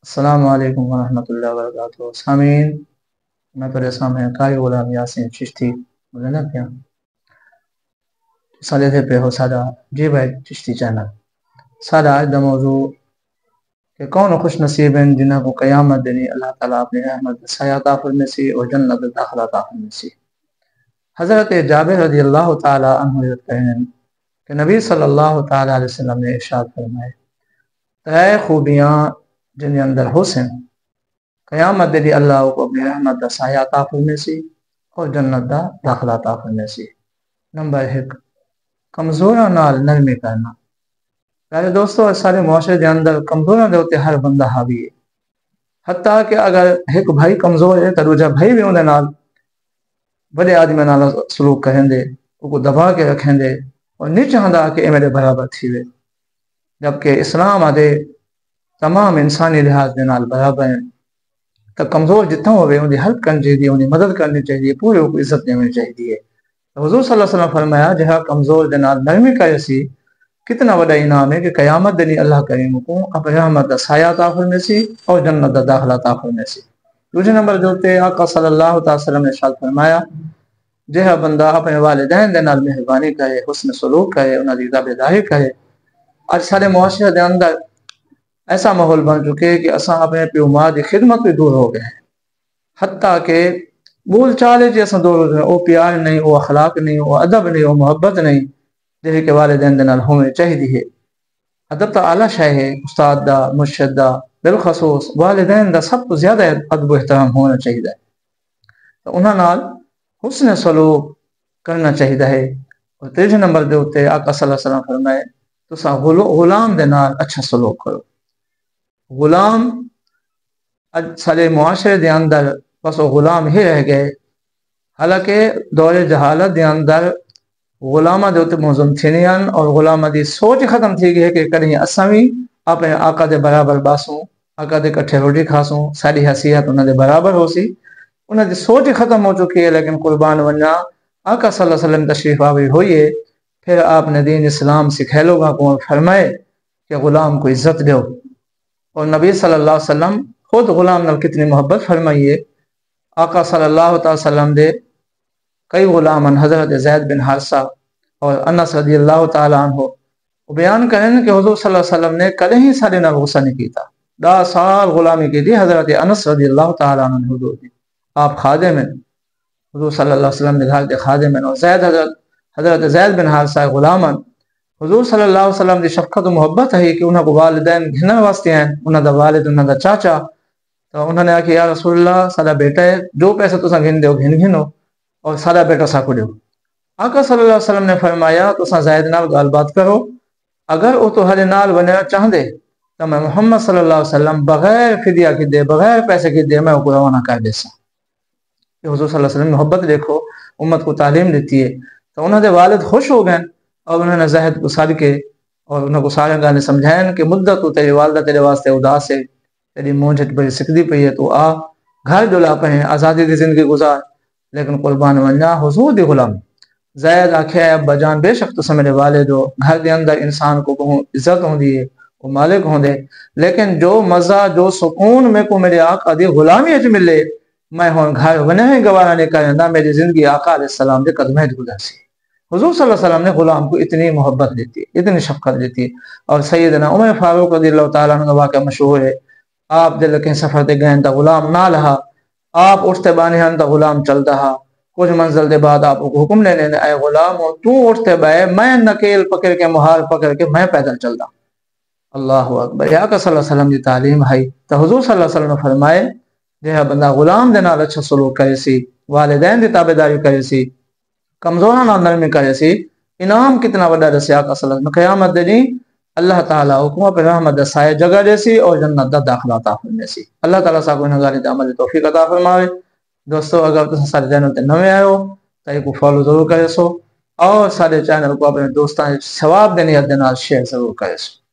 السلام علیکم ورحمۃ اللہ وبرکاتہ سامعین، میں پر سامنے قاری غلام یاسین چشتی بولنا کیا سالے تھے پہ ہو سادہ جی بھائی چشتی چینل سادہ آج دا موضوع کہ کون خوش نصیب ہیں جنہوں کو قیامت دینی اللہ تعالیٰ اپنی رحمت سایہ عطا فرمائے اور جنت داخلہ عطا فرمائے۔ حضرت جابر رضی اللہ تعالیٰ عنہ روایت ہیں کہ نبی صلی اللہ تعالیٰ علیہ وسلم نے ارشاد فرمائے، اے خوبیاں جن اندر حسن قیامت دے دی اللہ کو اپنی رحمت دا سایہ عطا فرمائے اور جنت دا داخلہ عطا فرمائے۔ نمبر 1، کمزوراں نال نرمی کرنا۔ پیارے دوستو، سارے معاشرے دے اندر کمزوراں دے ہوتے ہر بندہ حاوی ہے، حتیٰ کہ اگر ایک بھائی کمزور ہے تو دوجا بھائی بھی اندے نال بڑے آدمی نال سلوک کریں دے، وہ کو دبا کے رکھیں دے اور نہیں چاہتا کہ اے میرے برابر تھی وے، جبکہ اسلام آدھے تمام انسانی لحاظ دے نال برابر ہیں۔ تو کمزور جتنا ہوئے انہیں ہیلپ کرنی چاہیے، انہیں مدد کرنی چاہیے، پورے کو عزت دینی چاہیے۔ حضور صلی اللہ علیہ وسلم فرمایا جہاں کمزور دے نال نرمی کرے سی کتنا بڑا انعام ہے کہ قیامت دنی اللہ کریم کو اپنے رحمت دا سایہ عطا فرمائے اور جنت دا داخلہ عطا فرمائے۔ دوسرے نمبر جو تے آقا صلی اللہ علیہ وسلم نے ارشاد فرمایا جہاں بندہ اپنے والدین دے نال مہربانی کرے، حسن سلوک کرے، انہاں دی تابعداری کرے۔ آج سارے معاشرے دے اندر ایسا ماحول بن چکے کہ اساں اپنے پیو ماں دی خدمت بھی دور ہو گئے ہیں، حتیٰ کہ بول چالے جی اساں دور ہو گئے، وہ پیار نہیں، وہ اخلاق نہیں، وہ ادب نہیں، وہ محبت نہیں جہے کہ والدین دے نال ہونے چاہیے۔ ادب تو اعلیٰ شے ہے، استاد دا، مرشد دا، بالخصوص والدین دا سب تو زیادہ ادب و احترام ہونا چاہیے، تو انہاں نال حسن سلوک کرنا چاہیے ہے۔ اور تیسرے نمبر دے اوتے آقا صلی اللہ علیہ وسلم فرمائے تساں غلام دے نال اچھا سلوک کرو۔ غلام سارے معاشرے دے اندر بس وہ غلام ہی رہ گئے، حالانکہ دور جہالت دے اندر غلامہ دے اوتے موزم تھینیاں اور غلامہ دی سوچ ختم تھی گئی ہے کہ کہیں اساں بھی اپنے آقا دے برابر باسوں، آقا دے کٹھے روٹی کھاسوں، ساری حیثیت انہاں دے برابر ہو سی، انہاں دی سوچ ختم ہو چکی ہے۔ لیکن قربان ونجا آقا صلی اللہ علیہ وسلم تشریف آوری ہوئی ہے، پھر آپ نے دین اسلام سکھائے لوگاں کو فرمائے کہ غلام کو عزت دیو، اور نبی صلی اللہ علیہ وسلم خود غلام نال کتنی محبت فرمائیے۔ آقا صلی اللہ علیہ وسلم دے کئی غلامان حضرت زید بن حارثہ اور انس رضی اللہ تعالیٰ عنہ وہ بیان کریں کہ حضور صلی اللہ علیہ وسلم نے کدے ہی سارے نال غصہ نہیں کیتا، 10 سال غلامی کی دی حضرت انس رضی اللہ تعالیٰ عنہ حضور دی، آپ خادم ہیں، حضور صلی اللہ علیہ وسلم نے گھر دے خادم ہیں، اور حضرت زید بن حارثہ غلامان حضور صلی اللہ علیہ وسلم دی شفقت و محبت ہے کہ انہاں کو والدین گھنن واسطے ہیں، انہاں دا والد انہاں دا چاچا، تو انہوں نے کہا کہ یا رسول اللہ سارا بیٹا ہے، جو پیسے تساں گھن دیو گھن گھنو اور سارا بیٹا سا کو دیو۔ آقا صلی اللہ علیہ وسلم نے فرمایا تساں زید نال گال بات کرو، اگر وہ تہاڈے نال بننا چاہندے تو میں محمد صلی اللہ علیہ وسلم بغیر فدیہ کی دے، بغیر پیسے کی دے میں کو روانہ کر دیسا۔ کہ حضور صلی اللہ علیہ وسلم نے محبت دیکھو، امت کو تعلیم دیتی ہے، تو انہوں نے والد خوش ہو گئے اور انہوں نے زہد کو سار کے اور انہوں کو سارے گانے سمجھائیں کہ مدت تو تیری والدہ تیرے واسطے اداس ہے، تیری مونجھت بڑی سکدی پئی ہے، تو آ گھر ڈلا پہ ہیں، آزادی دی زندگی گزار۔ لیکن قربان ونجا حضور دی غلام زید آکھے ابا جان بے شک تو میرے والد ہو، گھر دے اندر انسان کو بہت عزت ہوندی ہے، وہ مالک ہوندے، لیکن جو مزہ جو سکون میں کو میرے آقا دی غلامی اچ ملے میں ہون گھر ونے ہی گوارا نہیں کرنا، میری زندگی آقا علیہ السلام دے قدمیں گزارسی۔ حضور صلی اللہ علیہ وسلم نے غلام کو اتنی محبت دیتی ہے، اتنی شفقت دیتی ہے۔ اور سیدنا عمر فاروق رضی اللہ تعالیٰ عنہ کا واقعہ مشہور ہے، آپ دل کے سفر تے گئے تا غلام نہ لہا، آپ اٹھتے بانے ہن تا غلام چلتا ہا، کچھ منزل دے بعد آپ کو حکم لینے اے غلام تو اٹھتے بائے میں نکیل پکڑ کے مہار پکڑ کے میں پیدل چلتا۔ اللہ اکبر، یا آقا صلی اللہ علیہ وسلم دی تعلیم ہے۔ تو حضور صلی اللہ علیہ وسلم نے فرمائے جہاں بندہ غلام دے نال اچھا سلوک کرے سی، والدین دی تابعداری کرے سی، کمزوراں نال نرمی کرے سی، انعام کتنا بڑا دسے آقا صلی اللہ علیہ وسلم۔ قیامت دے دن اللہ تعالیٰ حکم پر رحمت دا سایہ جگہ دے سی اور جنت دا داخلہ عطا فرمائے سی۔ اللہ تعالیٰ صاحب کو انہاں دا عمل توفیق عطا فرمائے۔ دوستو اگر تساں سارے چینل تے نویں آئے ہو تو ایک کو فالو ضرور کرے سو، اور سارے چینل کو اپنے دوستاں ثواب دے نیت دے نال شیئر ضرور کرے سو۔